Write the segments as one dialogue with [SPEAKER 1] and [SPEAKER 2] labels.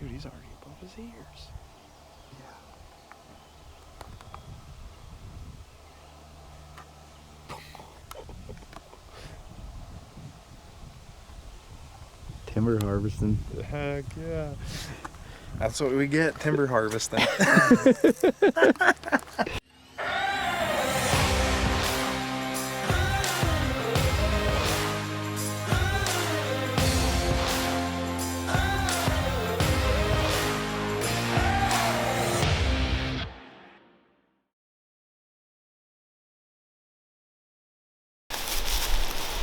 [SPEAKER 1] Dude, he's already above his ears.
[SPEAKER 2] Timber harvesting.
[SPEAKER 1] Heck yeah. That's what we get, timber harvesting.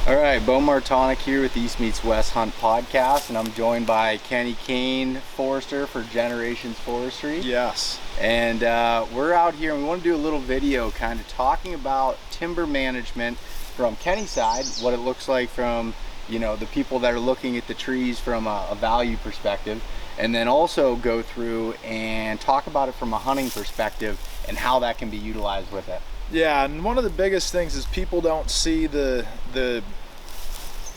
[SPEAKER 2] All right, Beau Martonik here with East Meets West Hunt podcast, and I'm joined by Kane, forester for Generations Forestry.
[SPEAKER 1] Yes.
[SPEAKER 2] And we're out here and we want to do a little video kind of talking about timber management from Kenny's side, what it looks like from, you know, the people that are looking at the trees from a value perspective, and then also go through and talk about it from a hunting perspective and how that can be utilized with it.
[SPEAKER 1] Yeah, and one of the biggest things is people don't see the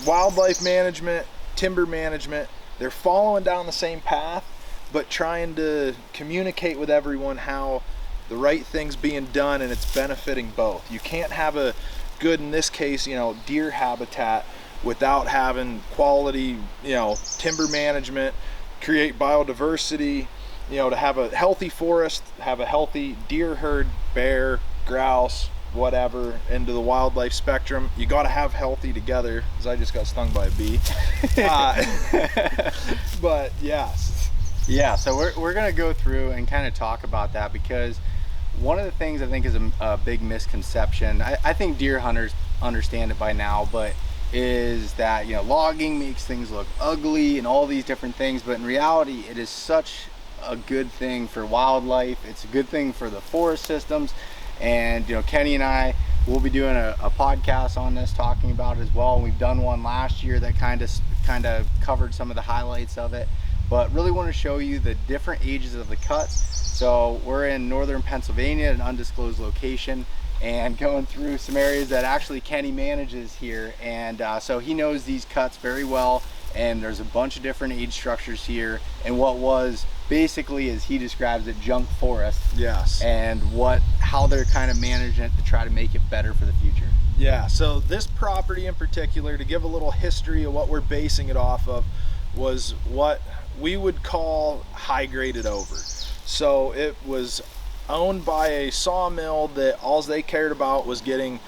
[SPEAKER 1] wildlife management, timber management. They're following down the same path, but trying to communicate with everyone how the right thing's being done and it's benefiting both. You can't have a good, in this case, you know, deer habitat without having quality, you know, timber management, create biodiversity, you know, to have a healthy forest, have a healthy deer herd, bear, grouse, whatever, into the wildlife spectrum. You got to have healthy together, because I just got stung by a bee. But yes.
[SPEAKER 2] Yeah, so we're going to go through and kind of talk about that, because one of the things I think is a big misconception, I think deer hunters understand it by now, but is that, you know, logging makes things look ugly and all these different things, but in reality it is such a good thing for wildlife. It's a good thing for the forest systems. And, you know, Kenny and I will be doing a podcast on this, talking about it as well. We've done one last year that kind of covered some of the highlights of it, but really want to show you the different ages of the cuts. So we're in northern Pennsylvania, an undisclosed location, and going through some areas that actually Kenny manages here, and so he knows these cuts very well. And there's a bunch of different age structures here, and what was basically, as he describes it, junk forest.
[SPEAKER 1] Yes.
[SPEAKER 2] And how they're kind of managing it to try to make it better for the future.
[SPEAKER 1] Yeah, so this property in particular, to give a little history of what we're basing it off of, was what we would call high graded over. So it was owned by a sawmill that all they cared about was getting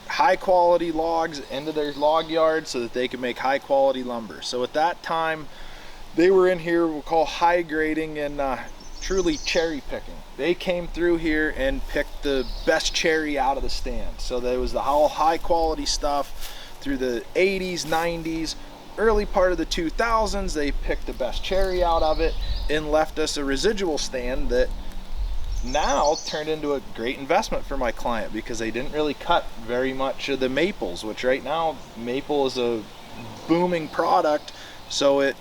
[SPEAKER 1] high quality logs into their log yard so that they could make high quality lumber. So at that time, they were in here, we'll call high grading and truly cherry picking. They came through here and picked the best cherry out of the stand. So there was the whole high quality stuff through the 80s, 90s, early part of the 2000s. They picked the best cherry out of it and left us a residual stand that now turned into a great investment for my client, because they didn't really cut very much of the maples, which right now maple is a booming product. So it,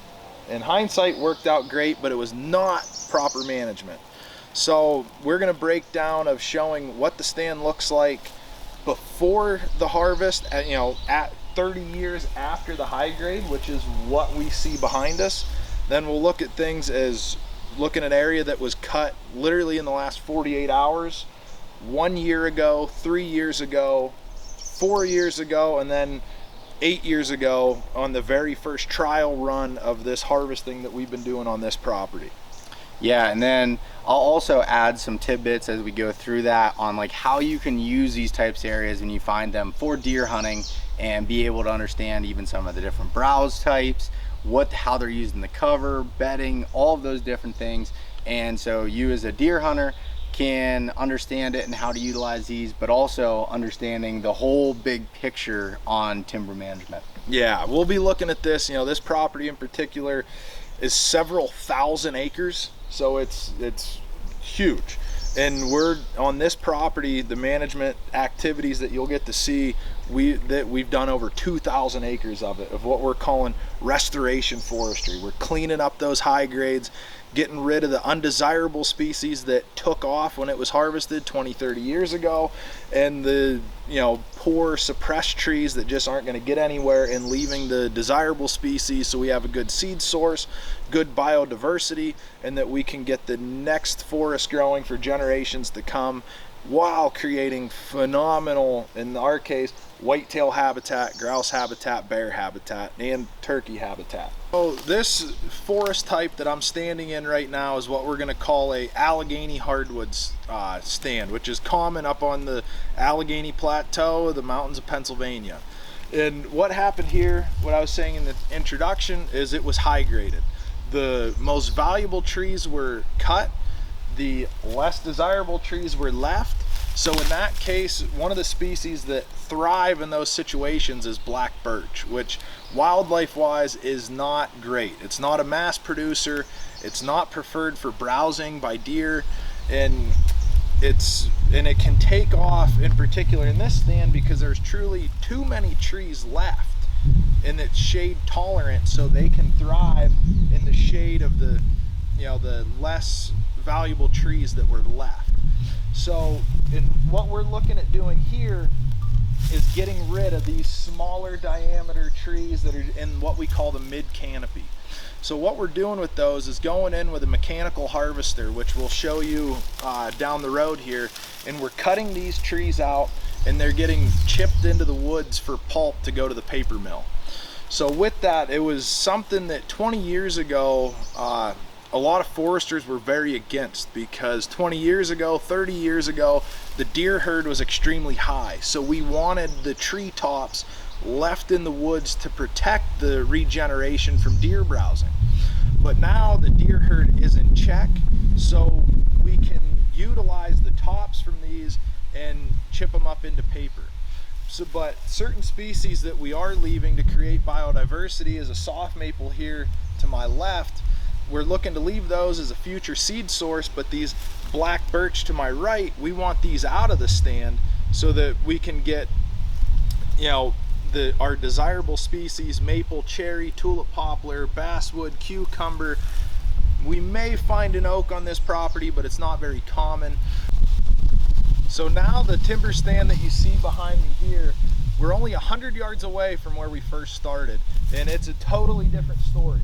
[SPEAKER 1] in hindsight, worked out great, but it was not proper management. So we're going to break down of showing what the stand looks like before the harvest, at, you know, at 30 years after the high grade, which is what we see behind us. Then we'll look at things as looking at an area that was cut literally in the last 48 hours, 1 year ago, 3 years ago, 4 years ago, and then 8 years ago on the very first trial run of this harvesting that we've been doing on this property.
[SPEAKER 2] Yeah, and then I'll also add some tidbits as we go through that on like how you can use these types of areas when you find them for deer hunting, and be able to understand even some of the different browse types, how they're using the cover, bedding, all of those different things. And so you as a deer hunter can understand it and how to utilize these, but also understanding the whole big picture on timber management.
[SPEAKER 1] Yeah, we'll be looking at this, you know, this property in particular is several thousand acres, so it's huge. And we're on this property, the management activities that you'll get to see we've done over 2,000 acres of it, of what we're calling restoration forestry. We're cleaning up those high grades, getting rid of the undesirable species that took off when it was harvested 20-30 years ago, and the poor suppressed trees that just aren't going to get anywhere, and leaving the desirable species so we have a good seed source, good biodiversity, and that we can get the next forest growing for generations to come, while creating phenomenal, in our case, whitetail habitat, grouse habitat, bear habitat, and turkey habitat. So this forest type that I'm standing in right now is what we're going to call a Allegheny hardwoods stand, which is common up on the Allegheny Plateau of the mountains of Pennsylvania. And what happened here, what I was saying in the introduction, is it was high graded. The most valuable trees were cut, the less desirable trees were left. So in that case, one of the species that thrive in those situations is black birch, which wildlife wise is not great. It's not a mass producer, it's not preferred for browsing by deer, and it can take off, in particular in this stand, because there's truly too many trees left, and it's shade tolerant, so they can thrive in the shade of the the less valuable trees that were left. So what we're looking at doing here is getting rid of these smaller diameter trees that are in what we call the mid canopy. So what we're doing with those is going in with a mechanical harvester, which we'll show you down the road here, and we're cutting these trees out, and they're getting chipped into the woods for pulp to go to the paper mill. So with that, it was something that 20 years ago a lot of foresters were very against, because 20 years ago, 30 years ago, the deer herd was extremely high. So we wanted the treetops left in the woods to protect the regeneration from deer browsing. But now the deer herd is in check, so we can utilize the tops from these and chip them up into paper. So, but certain species that we are leaving to create biodiversity is a soft maple here to my left. We're looking to leave those as a future seed source, but these black birch to my right, we want these out of the stand so that we can get our desirable species: maple, cherry, tulip poplar, basswood, cucumber. We may find an oak on this property, but it's not very common. So now the timber stand that you see behind me here, we're only 100 yards away from where we first started, and it's a totally different story.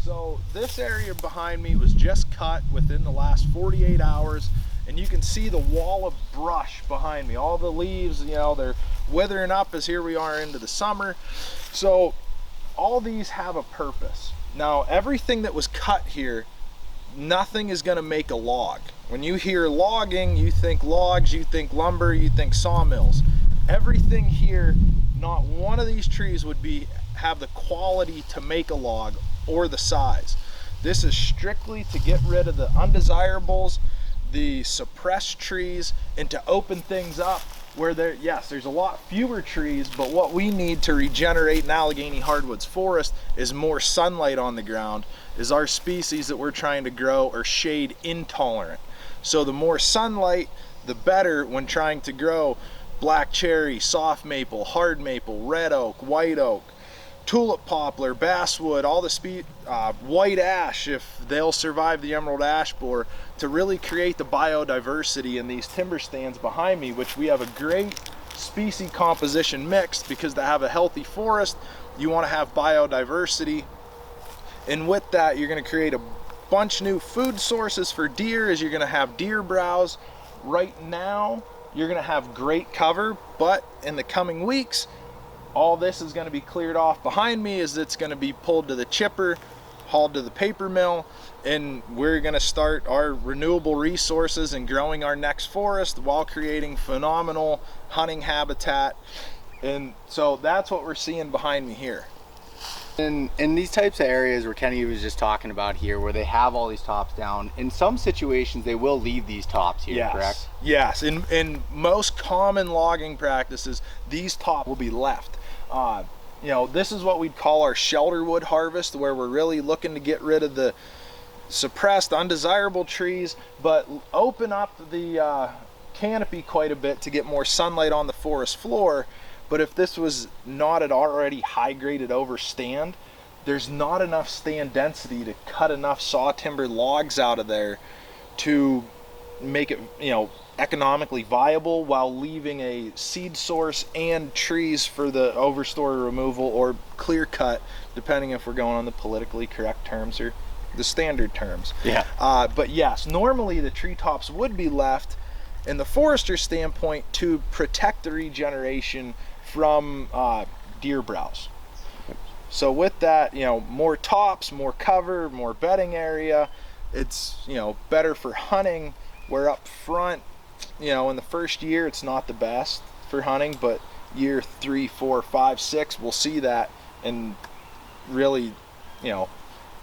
[SPEAKER 1] So this area behind me was just cut within the last 48 hours, and you can see the wall of brush behind me. All the leaves, they're withering up as here we are into the summer. So all these have a purpose. Now everything that was cut here, nothing is going to make a log. When you hear logging, you think logs, you think lumber, you think sawmills. Everything here, not one of these trees would have the quality to make a log or the size. This is strictly to get rid of the undesirables, the suppressed trees, and to open things up where there's a lot fewer trees, but what we need to regenerate in Allegheny hardwoods forest is more sunlight on the ground, is our species that we're trying to grow are shade intolerant. So the more sunlight, the better when trying to grow black cherry, soft maple, hard maple, red oak, white oak, tulip poplar, basswood, all the white ash, if they'll survive the emerald ash borer, to really create the biodiversity in these timber stands behind me, which we have a great species composition mixed, because to have a healthy forest, you want to have biodiversity. And with that, you're going to create a bunch new food sources for deer, as you're going to have deer browse. Right now, you're going to have great cover, but in the coming weeks, all this is going to be cleared off behind me, as it's going to be pulled to the chipper, hauled to the paper mill, and we're going to start our renewable resources and growing our next forest while creating phenomenal hunting habitat. And so that's what we're seeing behind me here.
[SPEAKER 2] In these types of areas where Kenny was just talking about here, where they have all these tops down, in some situations they will leave these tops here,
[SPEAKER 1] yes.
[SPEAKER 2] Correct?
[SPEAKER 1] Yes, in most common logging practices, these tops will be left. This is what we'd call our shelter wood harvest, where we're really looking to get rid of the suppressed, undesirable trees, but open up the canopy quite a bit to get more sunlight on the forest floor. But if this was not an already high graded over stand, there's not enough stand density to cut enough saw timber logs out of there to make it, economically viable while leaving a seed source and trees for the overstory removal or clear cut, depending if we're going on the politically correct terms or the standard terms.
[SPEAKER 2] Yeah.
[SPEAKER 1] But yes, normally the treetops would be left in the forester standpoint to protect the regeneration from deer browse. So with that, more tops, more cover, more bedding area, it's, better for hunting, where up front, in the first year, it's not the best for hunting, but year 3, 4, 5, 6, we'll see that and really,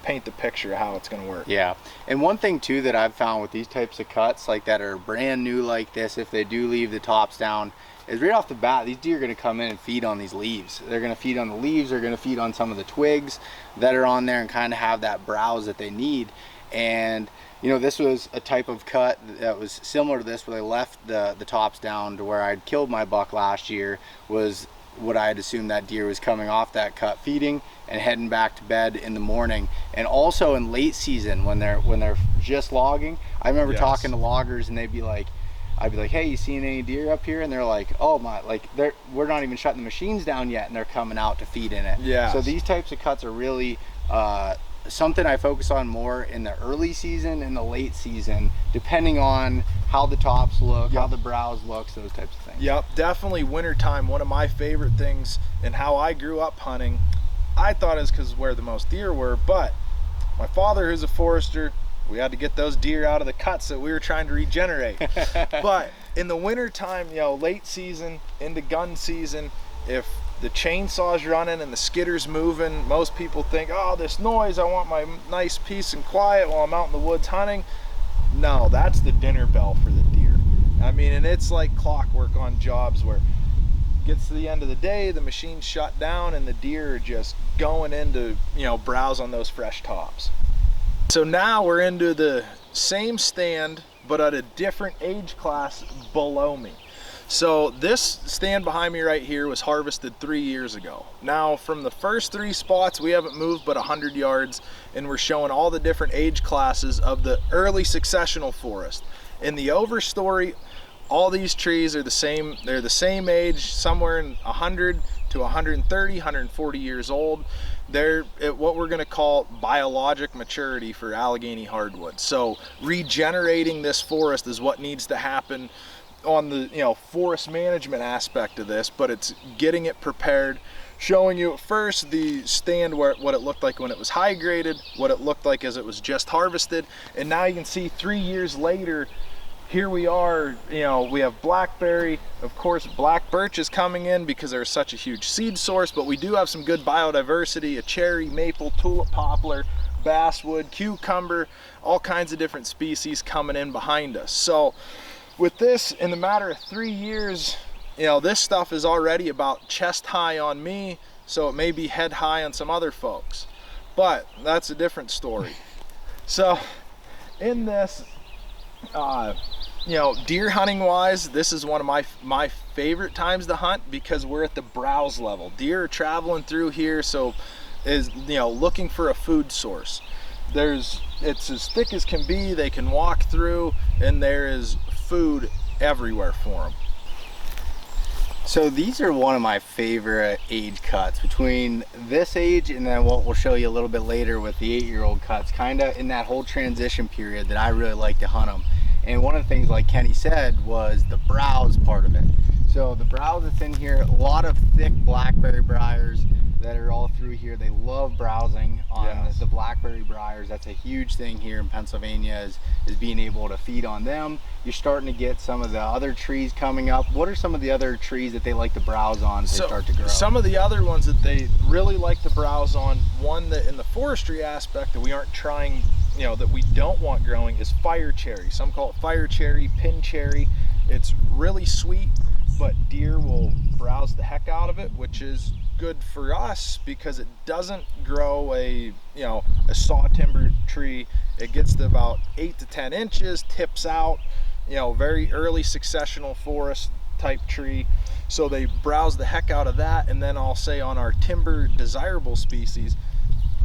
[SPEAKER 1] paint the picture of how it's going to work.
[SPEAKER 2] Yeah. And one thing too that I've found with these types of cuts, like that are brand new like this, if they do leave the tops down, is right off the bat, these deer are going to come in and feed on these leaves. They're going to feed on the leaves, they're going to feed on some of the twigs that are on there and kind of have that browse that they need. And this was a type of cut that was similar to this, where they left the tops down to where I'd killed my buck last year, was what I had assumed that deer was coming off that cut, feeding and heading back to bed in the morning. And also in late season when they're just logging, I remember talking to loggers and I'd be like, hey, you seen any deer up here? And they're like, oh my, we're not even shutting the machines down yet, and they're coming out to feed in it.
[SPEAKER 1] Yeah.
[SPEAKER 2] So these types of cuts are really something I focus on more in the early season and the late season, depending on how the tops look, how the browse looks, those types of things.
[SPEAKER 1] Yep, definitely wintertime. One of my favorite things and how I grew up hunting, I thought is because where the most deer were, but my father, who's a forester, we had to get those deer out of the cuts that we were trying to regenerate. But in the wintertime, late season into gun season, if the chainsaw's running and the skidder's moving, most people think, oh, this noise, I want my nice peace and quiet while I'm out in the woods hunting. No, that's the dinner bell for the deer. I mean, and it's like clockwork on jobs where it gets to the end of the day, the machine's shut down and the deer are just going into, browse on those fresh tops. So now we're into the same stand, but at a different age class below me. So this stand behind me right here was harvested 3 years ago. Now from the first 3 spots, we haven't moved but 100 yards, and we're showing all the different age classes of the early successional forest. In the overstory, all these trees are the same. They're the same age, somewhere in 100 to 130, 140 years old. They're at what we're going to call biologic maturity for Allegheny hardwood. So regenerating this forest is what needs to happen on the forest management aspect of this, but it's getting it prepared, showing you at first the stand what it looked like when it was high graded, what it looked like as it was just harvested, and now you can see 3 years later, here we are. We have blackberry, of course black birch is coming in because there's such a huge seed source, but we do have some good biodiversity, a cherry, maple, tulip poplar, basswood, cucumber, all kinds of different species coming in behind us. So with this, in the matter of 3 years, this stuff is already about chest high on me, so it may be head high on some other folks, but that's a different story. So in this, deer hunting wise, this is one of my favorite times to hunt because we're at the browse level. Deer are traveling through here, so is looking for a food source. It's as thick as can be, they can walk through, and there is food everywhere for them.
[SPEAKER 2] So these are one of my favorite age cuts, between this age and then what we'll show you a little bit later with the 8-year-old cuts, kind of in that whole transition period that I really like to hunt them. And one of the things, like Kenny said, was the browse part of it. So the browse that's in here, a lot of thick blackberry briars that are all through here. They love browsing on the blackberry briars. That's a huge thing here in Pennsylvania, is being able to feed on them. You're starting to get some of the other trees coming up. What are some of the other trees that they like to browse on as they start to grow?
[SPEAKER 1] Some of the other ones that they really like to browse on, one that in the forestry aspect that we aren't trying, that we don't want growing, is fire cherry. Some call it fire cherry, pin cherry. It's really sweet, but deer will browse the heck out of it, which is good for us because it doesn't grow a saw timber tree. It gets to about 8 to 10 inches, tips out, very early successional forest type tree. So they browse the heck out of that. And then I'll say on our timber desirable species,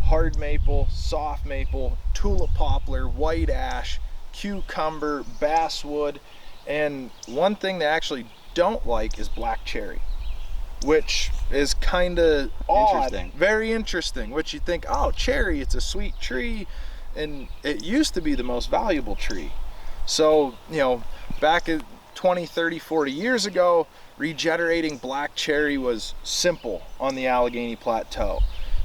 [SPEAKER 1] hard maple, soft maple, tulip poplar, white ash, cucumber, basswood, and one thing they actually don't like is black cherry, which is kind of odd. Very interesting. Which you think, oh, cherry, it's a sweet tree, and it used to be the most valuable tree. So, you know, back at 20, 30, 40 years ago, regenerating black cherry was simple on the Allegheny Plateau.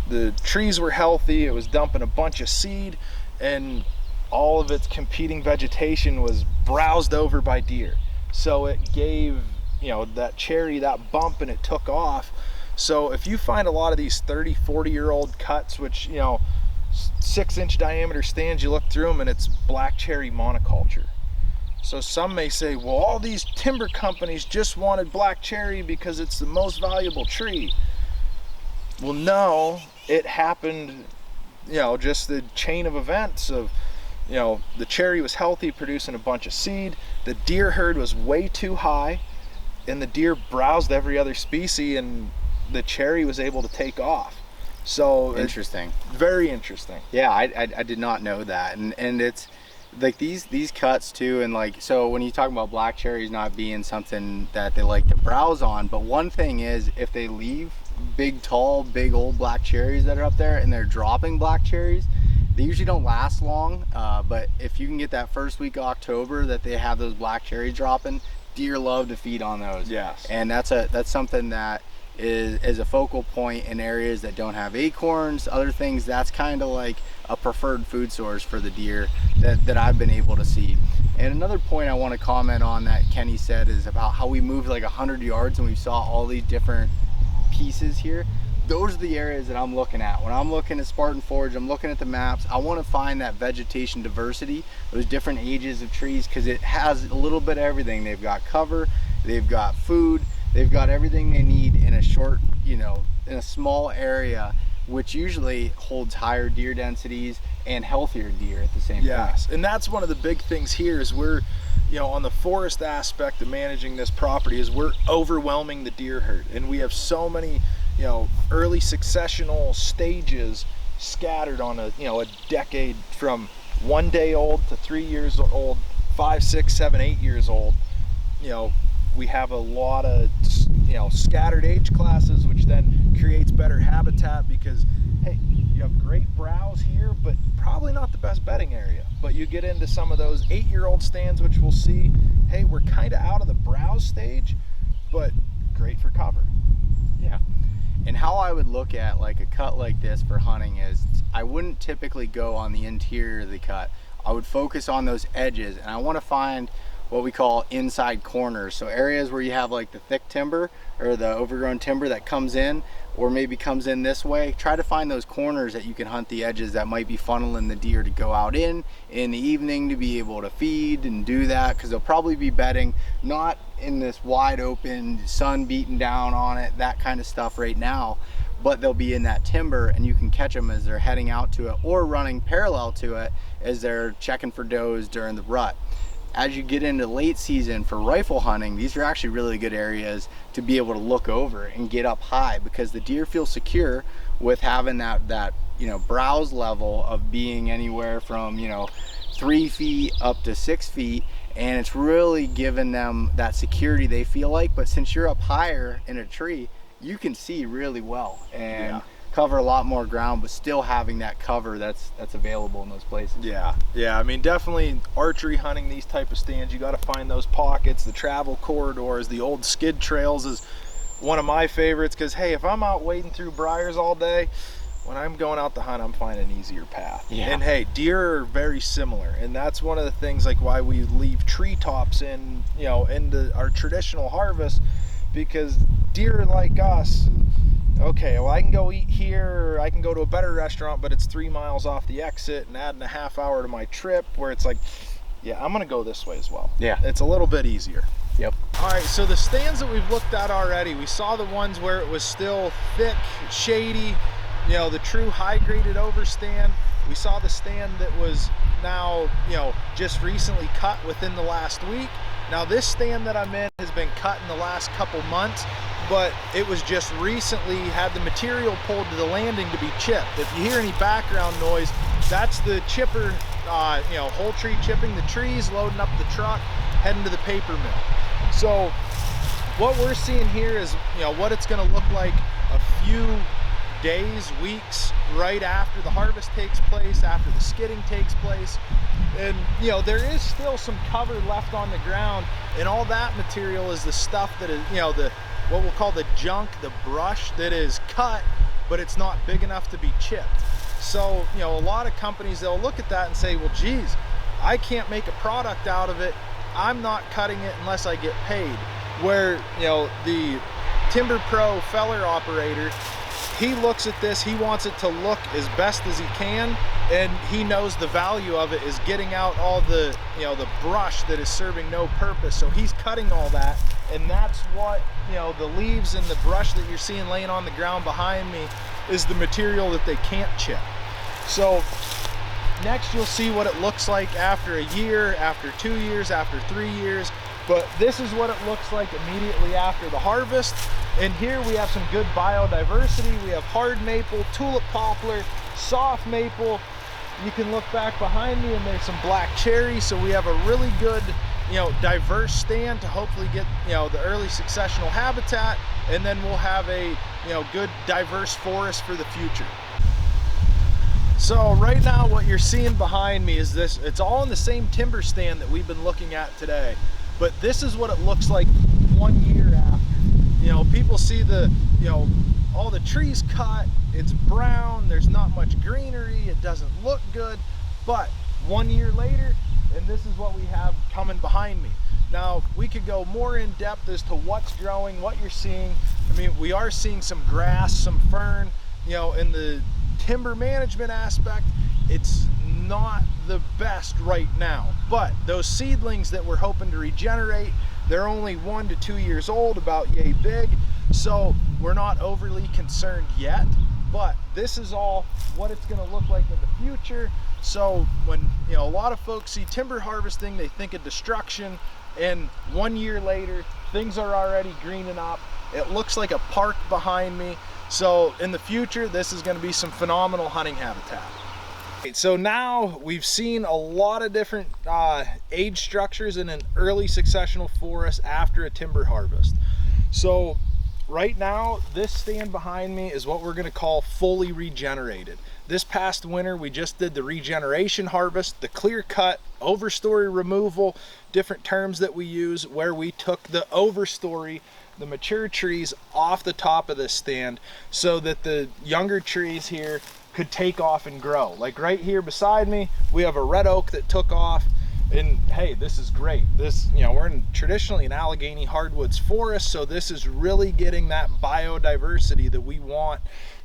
[SPEAKER 1] The trees were healthy, it was dumping a bunch of seed, and all of its competing vegetation was browsed over by deer. So it gave, you know, that cherry that bump, and it took off. So if you find a lot of these 30, 40-year-old cuts, which, you know, 6-inch diameter stands, you look through them and it's black cherry monoculture. So some may say, well, all these timber companies just wanted black cherry because it's the most valuable tree. Well, no, it happened, you know, just the chain of events of, you know, the cherry was healthy, producing a bunch of seed. The deer herd was way too high, and the deer browsed every other species, and the cherry was able to take off. So
[SPEAKER 2] interesting.
[SPEAKER 1] Very interesting.
[SPEAKER 2] Yeah, I did not know that. And it's like these cuts too, and like, so when you talk about black cherries not being something that they like to browse on, but one thing is, if they leave big, tall, big old black cherries that are up there and they're dropping black cherries, they usually don't last long. But if you can get that first week of October that they have those black cherries dropping, deer love to feed on those.
[SPEAKER 1] Yes. And
[SPEAKER 2] that's something that is a focal point in areas that don't have acorns, other things. That's kind of like a preferred food source for the deer that I've been able to see. And another point I want to comment on that Kenny said is about how we moved like 100 yards and we saw all these different pieces here. Those are the areas that I'm looking at. When I'm looking at Spartan Forge, I'm looking at the maps. I want to find that vegetation diversity, those different ages of trees, because it has a little bit of everything. They've got cover, they've got food, they've got everything they need in a short, you know, in a small area, which usually holds higher deer densities and healthier deer at the same time.
[SPEAKER 1] Yes, and that's one of the big things here is we're, you know, on the forest aspect of managing this property is we're overwhelming the deer herd, and we have so many, you know, early successional stages scattered on a, you know, a decade from 1 day old to 3 years old, 5, 6, 7, 8 years old. You know, we have a lot of, you know, scattered age classes, which then creates better habitat because, hey, you have great browse here, but probably not the best bedding area. But you get into some of those 8-year-old stands, which we'll see, hey, we're kind of out of the browse stage, but great for cover.
[SPEAKER 2] Yeah. And how I would look at like a cut like this for hunting is I wouldn't typically go on the interior of the cut. I would focus on those edges, and I want to find what we call inside corners. So areas where you have like the thick timber or the overgrown timber that comes in, or maybe comes in this way. Try to find those corners that you can hunt the edges that might be funneling the deer to go out in the evening to be able to feed and do that, because they'll probably be bedding not in this wide open, sun beating down on it, that kind of stuff right now, but they'll be in that timber, and you can catch them as they're heading out to it or running parallel to it as they're checking for does during the rut. As you get into late season for rifle hunting, these are actually really good areas to be able to look over and get up high, because the deer feel secure with having that you know, browse level of being anywhere from, you know, 3 feet up to 6 feet, and it's really giving them that security they feel like. But since you're up higher in a tree, you can see really well and cover a lot more ground, but still having that cover that's available in those places.
[SPEAKER 1] Yeah, I mean, definitely archery hunting these type of stands, you got to find those pockets. The travel corridors, the old skid trails is one of my favorites, because hey, if I'm out wading through briars all day, when I'm going out to hunt, I'm finding an easier path. Yeah. And hey, deer are very similar, and that's one of the things like why we leave treetops in, you know, into our traditional harvest, because deer like us, okay, well, I can go eat here, or I can go to a better restaurant, but it's 3 miles off the exit and adding a half hour to my trip, where it's like, yeah, I'm gonna go this way as well.
[SPEAKER 2] Yeah,
[SPEAKER 1] it's a little bit easier.
[SPEAKER 2] Yep.
[SPEAKER 1] All right, so the stands that we've looked at already, we saw the ones where it was still thick, shady, you know, the true high graded overstand. We saw the stand that was now, you know, just recently cut within the last week. Now this stand that I'm in has been cut in the last couple months, but it was just recently had the material pulled to the landing to be chipped. If you hear any background noise, that's the chipper, you know, whole tree chipping the trees, loading up the truck, heading to the paper mill. So what we're seeing here is, you know, what it's going to look like a few days, weeks right after the harvest takes place, after the skidding takes place. And you know, there is still some cover left on the ground, and all that material is the stuff that is, you know, the what we'll call the junk, the brush that is cut, but it's not big enough to be chipped. So, you know, a lot of companies, they'll look at that and say, well, geez, I can't make a product out of it. I'm not cutting it unless I get paid. Where, you know, the Timber Pro feller operator, he looks at this, he wants it to look as best as he can, and he knows the value of it is getting out all the, you know, the brush that is serving no purpose. So he's cutting all that, and that's what, you know, the leaves and the brush that you're seeing laying on the ground behind me is the material that they can't chip. So next you'll see what it looks like after a year, after 2 years, after 3 years. But this is what it looks like immediately after the harvest. And here we have some good biodiversity. We have hard maple, tulip poplar, soft maple. You can look back behind me and there's some black cherry. So we have a really good, you know, diverse stand to hopefully get, you know, the early successional habitat. And then we'll have a, you know, good diverse forest for the future. So right now what you're seeing behind me is this. It's all in the same timber stand that we've been looking at today. But this is what it looks like 1 year after. You know, people see the, you know, all the trees cut, it's brown, there's not much greenery, it doesn't look good. But 1 year later, and this is what we have coming behind me. Now, we could go more in depth as to what's growing, what you're seeing. I mean, we are seeing some grass, some fern, you know, in the timber management aspect. It's not the best right now, but those seedlings that we're hoping to regenerate, they're only 1 to 2 years old, about yay big, so we're not overly concerned yet. But this is all what it's going to look like in the future. So when, you know, a lot of folks see timber harvesting, they think of destruction, and 1 year later things are already greening up. It looks like a park behind me. So in the future, this is going to be some phenomenal hunting habitat. So now we've seen a lot of different age structures in an early successional forest after a timber harvest. So right now, this stand behind me is what we're going to call fully regenerated. This past winter, we just did the regeneration harvest, the clear cut, overstory removal, different terms that we use, where we took the overstory, the mature trees off the top of this stand so that the younger trees here could take off and grow. Like right here beside me, we have a red oak that took off, and hey, this is great. This, you know, we're in traditionally an Allegheny hardwoods forest, so this is really getting that biodiversity that we want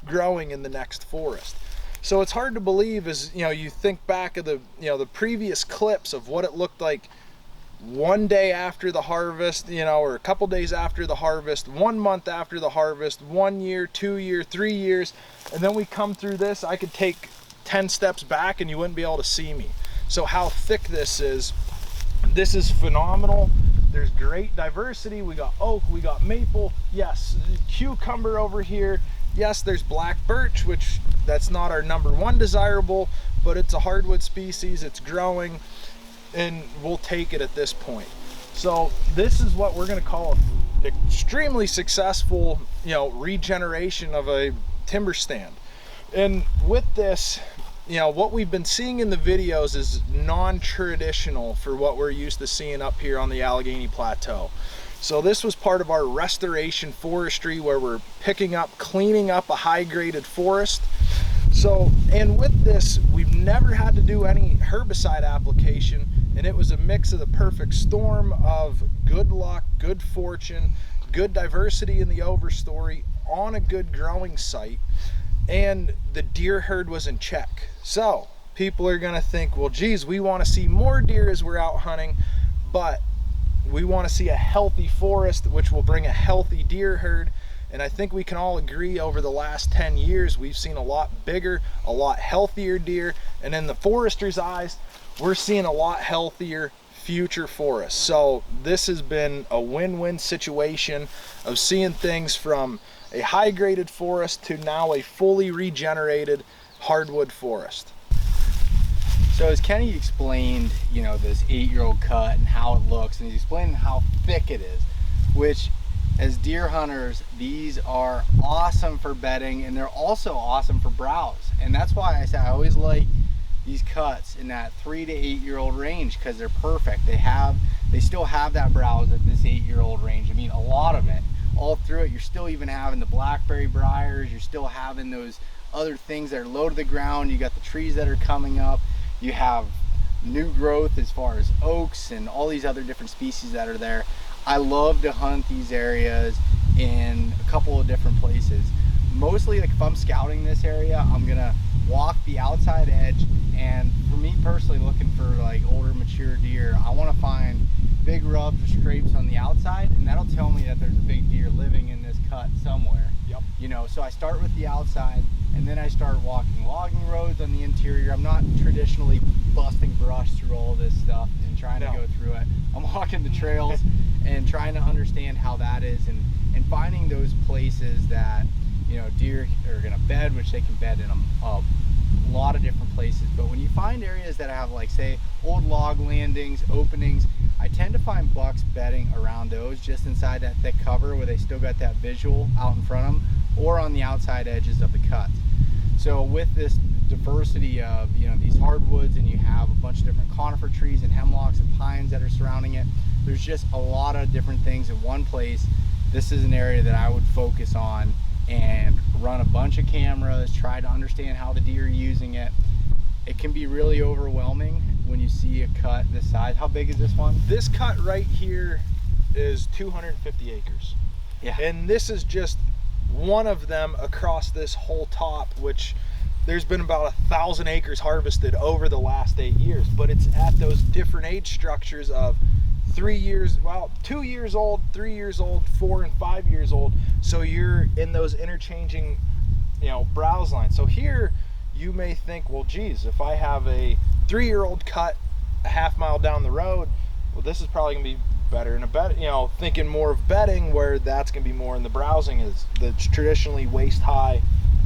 [SPEAKER 1] growing in the next forest. So it's hard to believe as, you know, you think back of the, you know, the previous clips of what it looked like 1 day after the harvest, you know, or a couple days after the harvest, 1 month after the harvest, 1 year, 2 year, 3 years, and then we come through this. I could take 10 steps back and you wouldn't be able to see me. So how thick this is phenomenal. There's great diversity. We got oak, we got maple, yes, cucumber over here, yes, there's black birch, which that's not our #1 desirable, but it's a hardwood species, it's growing, and we'll take it at this point. So this is what we're going to call an extremely successful, you know, regeneration of a timber stand. And with this, you know, what we've been seeing in the videos is non-traditional for what we're used to seeing up here on the Allegheny Plateau. So this was part of our restoration forestry, where we're picking up, cleaning up a high-graded forest. So, and with this, we've never had to do any herbicide application, and it was a mix of the perfect storm of good luck, good fortune, good diversity in the overstory on a good growing site, and the deer herd was in check. So people are gonna think, well, geez, we wanna see more deer as we're out hunting, but we wanna see a healthy forest, which will bring a healthy deer herd. And I think we can all agree over the last 10 years, we've seen a lot bigger, a lot healthier deer. And in the forester's eyes, we're seeing a lot healthier, future for us. So this has been a win-win situation of seeing things from a high-graded forest to now a fully regenerated hardwood forest.
[SPEAKER 2] So as Kenny explained, you know, this 8-year-old cut and how it looks, and he's explaining how thick it is, which as deer hunters, these are awesome for bedding, and they're also awesome for browse. And that's why I say I always like these cuts in that 3 to 8-year-old range, because they're perfect. They still have that browse at this 8-year-old range. I mean, a lot of it. All through it, you're still even having the blackberry briars, you're still having those other things that are low to the ground, you got the trees that are coming up, you have new growth as far as oaks and all these other different species that are there. I love to hunt these areas in a couple of different places. Mostly, like if I'm scouting this area, I'm gonna walk the outside edge, and for me personally, looking for like older mature deer, I want to find big rubs or scrapes on the outside, and that'll tell me that there's a big deer living in this cut somewhere.
[SPEAKER 1] Yep.
[SPEAKER 2] You know, so I start with the outside, and then I start walking logging roads on the interior. I'm not traditionally busting brush through all this stuff and trying to go through it. I'm walking the trails and trying to understand how that is, and finding those places that, you know, deer are gonna bed, which they can bed in a lot of different places. But when you find areas that have, like, say, old log landings, openings, I tend to find bucks bedding around those, just inside that thick cover where they still got that visual out in front of them, or on the outside edges of the cuts. So with this diversity of, you know, these hardwoods, and you have a bunch of different conifer trees and hemlocks and pines that are surrounding it, there's just a lot of different things in one place. This is an area that I would focus on and run a bunch of cameras, try to understand how the deer are using it. It can be really overwhelming when you see a cut this size. How big is this one?
[SPEAKER 1] This cut right here is 250 acres.
[SPEAKER 2] Yeah.
[SPEAKER 1] And this is just one of them across this whole top, which there's been about 1,000 acres harvested over the last 8 years, but it's at those different age structures of 3 years, well, 2 years old, 3 years old, 4 and 5 years old. So you're in those interchanging, you know, browse lines. So here you may think, well, geez, if I have a 3-year-old cut a half mile down the road, well, this is probably gonna be better in a bed, you know, thinking more of bedding, where that's gonna be more in the browsing, is that's traditionally waist high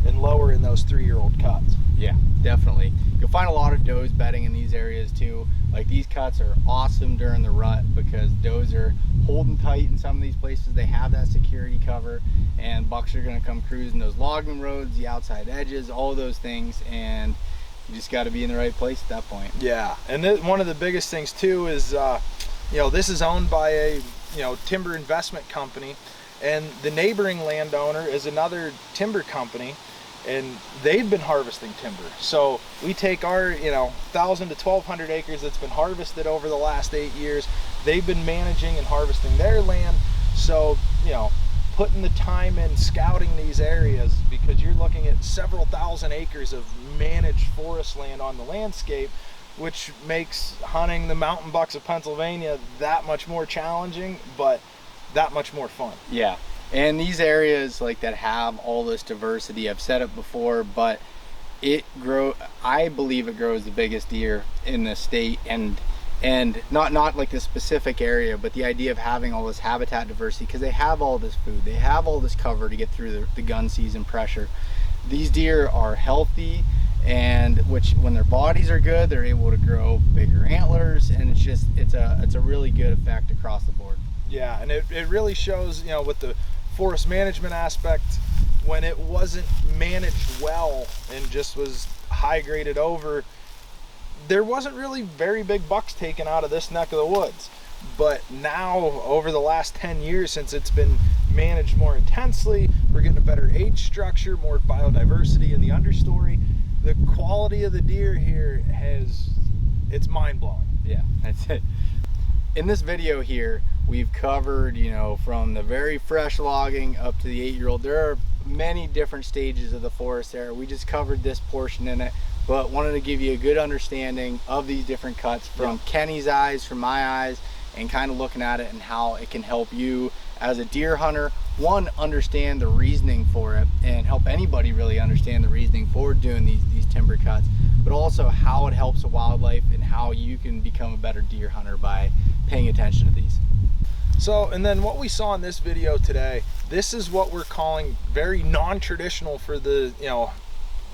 [SPEAKER 1] and lower in those 3-year-old cuts.
[SPEAKER 2] Yeah, definitely. You'll find a lot of does bedding in these areas too. Like, these cuts are awesome during the rut because does are holding tight in some of these places. They have that security cover, and bucks are going to come cruising those logging roads, the outside edges, all of those things, and you just got to be in the right place at that point.
[SPEAKER 1] Yeah, and one of the biggest things too is, you know, this is owned by a, you know, timber investment company, and the neighboring landowner is another timber company, and they've been harvesting timber. So we take our, you know, 1,000 to 1,200 acres that's been harvested over the last 8 years. They've been managing and harvesting their land. So, you know, putting the time in scouting these areas, because you're looking at several thousand acres of managed forest land on the landscape, which makes hunting the mountain bucks of Pennsylvania that much more challenging, but that much more fun.
[SPEAKER 2] Yeah. And these areas like that have all this diversity, I've said it before, but I believe it grows the biggest deer in the state, and not like this specific area, but the idea of having all this habitat diversity, because they have all this food, they have all this cover to get through the gun season pressure. These deer are healthy, and which when their bodies are good, they're able to grow bigger antlers, and it's a really good effect across the board.
[SPEAKER 1] Yeah, and it really shows, you know, with the forest management aspect, when it wasn't managed well and just was high graded over, there wasn't really very big bucks taken out of this neck of the woods. But now, over the last 10 years, since it's been managed more intensely, we're getting a better age structure, more biodiversity in the understory. The quality of the deer here it's mind-blowing.
[SPEAKER 2] Yeah, that's it. In this video here, we've covered, you know, from the very fresh logging up to the 8-year-old. There are many different stages of the forest there. We just covered this portion in it, but wanted to give you a good understanding of these different cuts from Kenny's eyes, from my eyes, and kind of looking at it and how it can help you as a deer hunter, one, understand the reasoning for it, and help anybody really understand the reasoning for doing these timber cuts, but also how it helps the wildlife and how you can become a better deer hunter by paying attention to these.
[SPEAKER 1] So, and then what we saw in this video today, this is what we're calling very non-traditional for the,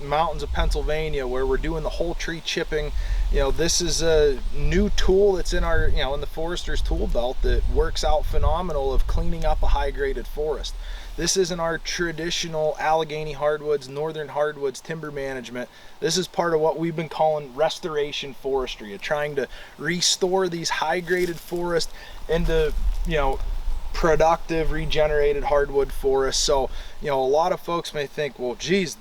[SPEAKER 1] mountains of Pennsylvania, where we're doing the whole tree chipping. This is a new tool that's in our, in the forester's tool belt that works out phenomenal of cleaning up a high graded forest. This isn't our traditional Allegheny hardwoods, northern hardwoods timber management. This is part of what we've been calling restoration forestry, of trying to restore these high graded forests into, productive regenerated hardwood forests. So, a lot of folks may think, well, geez,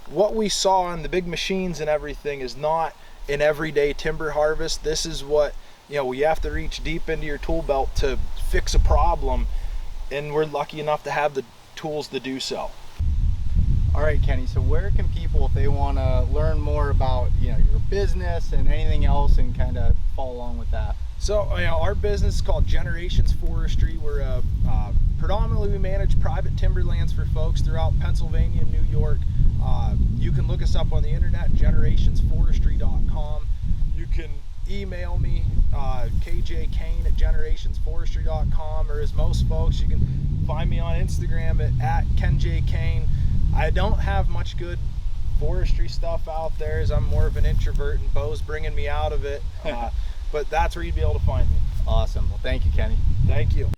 [SPEAKER 1] what we saw in the big machines and everything is not an everyday timber harvest. This is what, we have to reach deep into your tool belt to fix a problem, and we're lucky enough to have the tools to do so.
[SPEAKER 2] All right, Kenny, so where can people, if they want to learn more about, your business and anything else and kind of follow along with that?
[SPEAKER 1] So, our business is called Generations Forestry. We're predominantly we manage private timberlands for folks throughout Pennsylvania and New York. You can look us up on the internet, generationsforestry.com. You can email me, kjkane@generationsforestry.com, or as most folks, you can find me on Instagram at kenjkane. I don't have much good forestry stuff out there, as I'm more of an introvert, and Beau's bringing me out of it. But that's where you'd be able to find me.
[SPEAKER 2] Awesome. Well, thank you, Kenny.
[SPEAKER 1] Thank you.